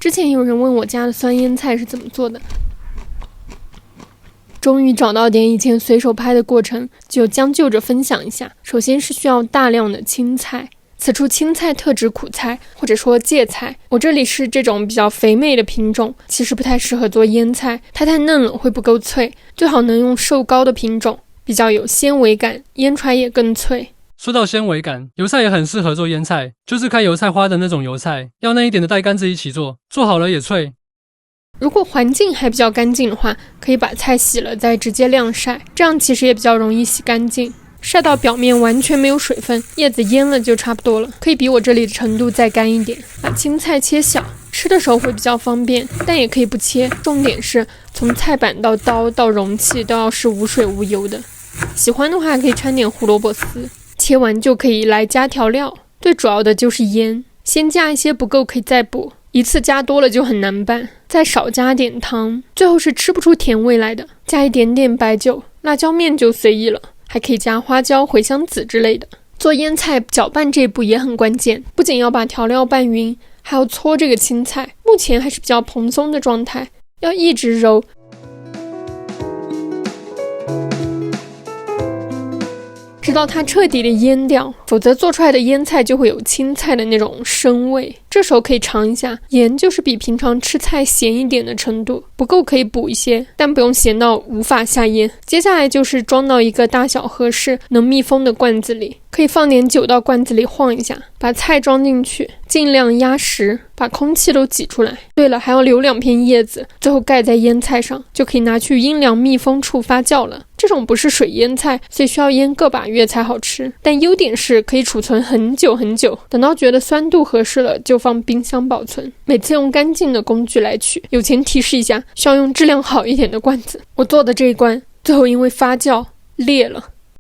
之前有人问我家的酸腌菜是怎么做的，终于找到点以前随手拍的过程，就将就着分享一下。首先是需要大量的青菜，此处青菜特指苦菜或者说芥菜，我这里是这种比较肥美的品种，其实不太适合做腌菜，它太嫩了会不够脆，最好能用瘦高的品种，比较有纤维感，腌出来也更脆。说到纤维感，油菜也很适合做腌菜，就是开油菜花的那种油菜，要嫩一点的带干子一起做，做好了也脆。如果环境还比较干净的话，可以把菜洗了再直接晾晒，这样其实也比较容易洗干净。晒到表面完全没有水分，叶子腌了就差不多了，可以比我这里的程度再干一点。把青菜切小，吃的时候会比较方便，但也可以不切，重点是从菜板到刀到容器都要是无水无油的。喜欢的话可以掺点胡萝卜丝，切完就可以来加调料，最主要的就是盐，先加一些，不够可以再补，一次加多了就很难拌，再少加点糖，最后是吃不出甜味来的，加一点点白酒，辣椒面就随意了，还可以加花椒、茴香籽之类的。做腌菜搅拌这一步也很关键，不仅要把调料拌匀，还要搓这个青菜，目前还是比较蓬松的状态，要一直揉，直到它彻底的腌掉，否则做出来的腌菜就会有青菜的那种生味。这时候可以尝一下，盐就是比平常吃菜咸一点的程度，不够可以补一些，但不用咸到无法下咽。接下来就是装到一个大小合适、能密封的罐子里，可以放点酒到罐子里晃一下，把菜装进去，尽量压实，把空气都挤出来。对了，还要留2片叶子，最后盖在腌菜上，就可以拿去阴凉密封处发酵了。这种不是水腌菜，所以需要腌个把月才好吃，但优点是可以储存很久很久，等到觉得酸度合适了就放冰箱保存。每次用干净的工具来取，友情提示一下，需要用质量好一点的罐子。我做的这一罐最后因为发酵裂了。